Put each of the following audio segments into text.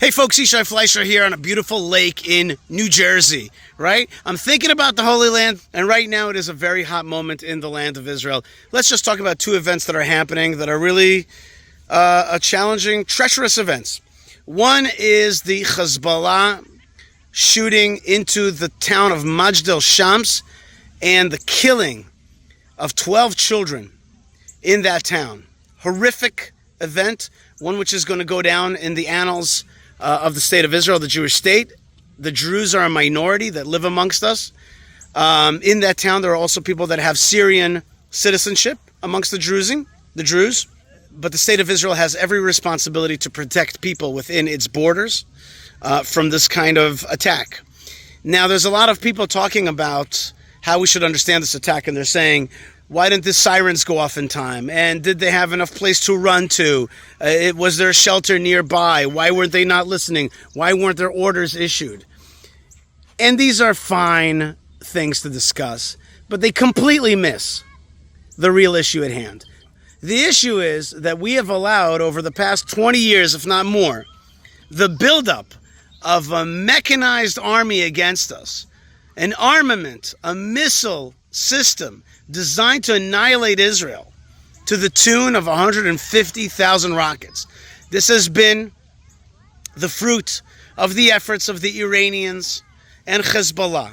Hey folks, Yishai Fleischer here on a beautiful lake in New Jersey, right? I'm thinking about the Holy Land, and right now it is a very hot moment in the land of Israel. Let's just talk about two events that are happening that are really challenging, treacherous events. One is the Hezbollah shooting into the town of Majdal Shams and the killing of 12 children in that town. Horrific event, one which is going to go down in the annals of the state of Israel, the Jewish state. The Druze are a minority that live amongst us. In that town, there are also people that have Syrian citizenship amongst the Druze. But the state of Israel has every responsibility to protect people within its borders from this kind of attack. Now, there's a lot of people talking about how we should understand this attack, and they're saying, why didn't the sirens go off in time? And did they have enough place to run to? Was there a shelter nearby? Why weren't they not listening? Why weren't there orders issued? And these are fine things to discuss, but they completely miss the real issue at hand. The issue is that we have allowed over the past 20 years, if not more, the buildup of a mechanized army against us, an armament, a missile system designed to annihilate Israel to the tune of 150,000 rockets. This has been the fruit of the efforts of the Iranians and Hezbollah.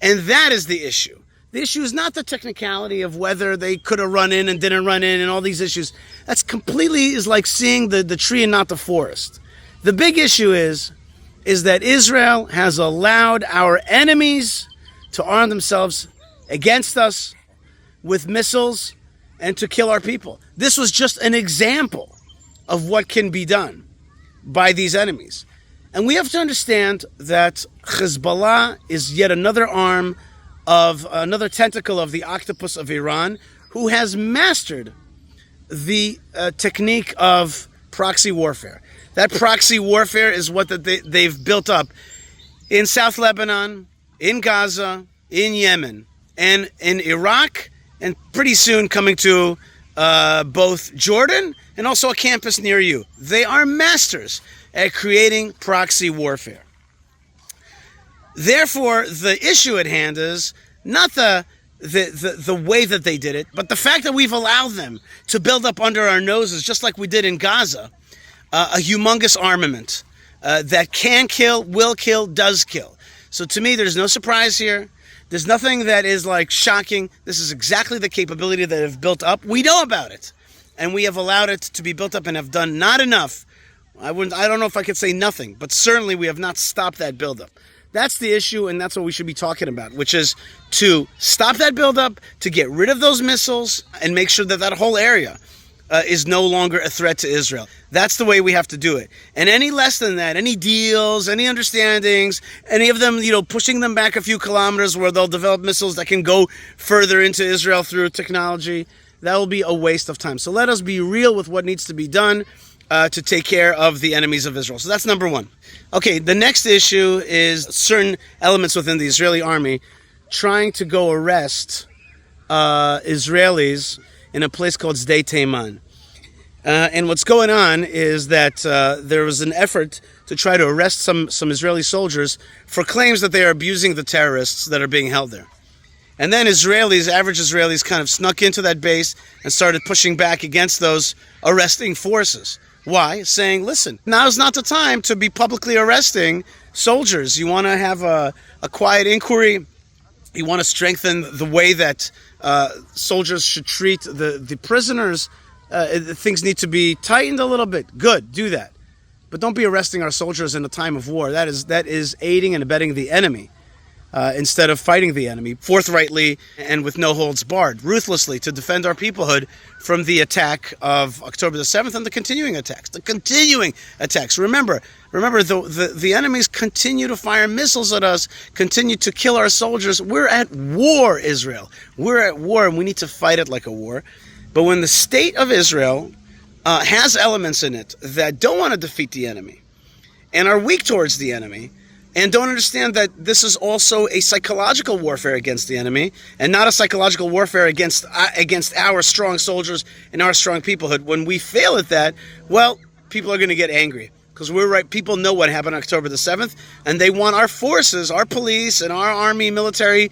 And that is the issue. The issue is not the technicality of whether they could have run in and didn't run in and all these issues. That's completely is like seeing the tree and not the forest. The big issue is that Israel has allowed our enemies to arm themselves against us with missiles and to kill our people. This was just an example of what can be done by these enemies. And we have to understand that Hezbollah is yet another arm of another tentacle of the octopus of Iran, who has mastered the technique of proxy warfare. That proxy warfare is what they've built up in South Lebanon, in Gaza, in Yemen, and in Iraq, and pretty soon coming to both Jordan and also a campus near you. They are masters at creating proxy warfare. Therefore, the issue at hand is not the way that they did it, but the fact that we've allowed them to build up under our noses, just like we did in Gaza, a humongous armament that can kill, will kill, does kill. So to me, there's no surprise here. There's nothing that is like shocking. This is exactly the capability that have built up. We know about it, and we have allowed it to be built up and have done not enough. I don't know if I could say nothing, but certainly we have not stopped that buildup. That's the issue, and that's what we should be talking about, which is to stop that buildup, to get rid of those missiles, and make sure that that whole area is no longer a threat to Israel. That's the way we have to do it. And any less than that, any deals, any understandings, any of them, pushing them back a few kilometers where they'll develop missiles that can go further into Israel through technology, that will be a waste of time. So let us be real with what needs to be done to take care of the enemies of Israel. So that's number one. Okay, the next issue is certain elements within the Israeli army trying to go arrest Israelis in a place called Sdei Teiman. And what's going on is that there was an effort to try to arrest some Israeli soldiers for claims that they are abusing the terrorists that are being held there. And then average Israelis kind of snuck into that base and started pushing back against those arresting forces. Why? Saying, listen, now's not the time to be publicly arresting soldiers. You want to have a quiet inquiry. You want to strengthen the way that soldiers should treat the prisoners. Things need to be tightened a little bit. Good, do that. But don't be arresting our soldiers in a time of war. That is aiding and abetting the enemy instead of fighting the enemy forthrightly and with no holds barred, ruthlessly, to defend our peoplehood from the attack of October the 7th and the continuing attacks. Remember, the enemies continue to fire missiles at us, continue to kill our soldiers. We're at war, Israel. We're at war, and we need to fight it like a war. But when the state of Israel has elements in it that don't want to defeat the enemy and are weak towards the enemy and don't understand that this is also a psychological warfare against the enemy and not a psychological warfare against our strong soldiers and our strong peoplehood, when we fail at that, well, people are going to get angry. because we're right. People know what happened October the 7th, and they want our forces, our police, and our army, military,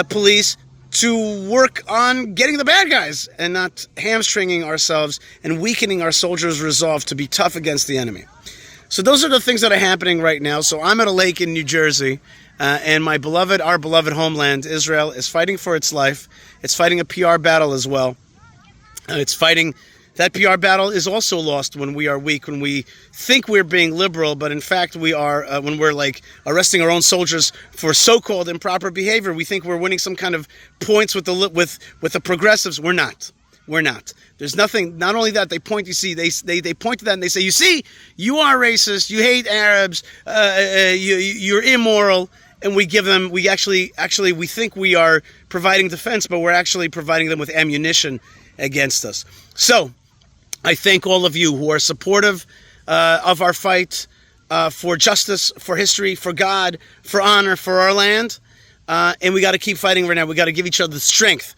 police to work on getting the bad guys and not hamstringing ourselves and weakening our soldiers' resolve to be tough against the enemy. So those are the things that are happening right now. So I'm at a lake in New Jersey, and our beloved homeland, Israel, is fighting for its life. It's fighting a PR battle as well. That PR battle is also lost when we are weak, when we think we're being liberal, but in fact we are, when we're like arresting our own soldiers for so-called improper behavior. We think we're winning some kind of points with the progressives. We're not. We're not. There's nothing. Not only that, they point. You see, they point to that and they say, "You see, you are racist. You hate Arabs. You're immoral." And we give them. We actually we think we are providing defense, but we're actually providing them with ammunition against us. So I thank all of you who are supportive of our fight for justice, for history, for God, for honor, for our land. And we got to keep fighting right now. We got to give each other the strength,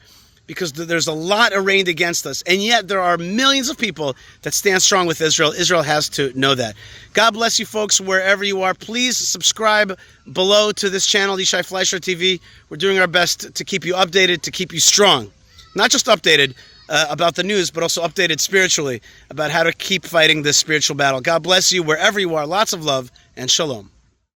because there's a lot arraigned against us. And yet there are millions of people that stand strong with Israel. Israel has to know that. God bless you folks wherever you are. Please subscribe below to this channel, Yishai Fleischer TV. We're doing our best to keep you updated, to keep you strong. Not just updated about the news, but also updated spiritually about how to keep fighting this spiritual battle. God bless you wherever you are. Lots of love and shalom.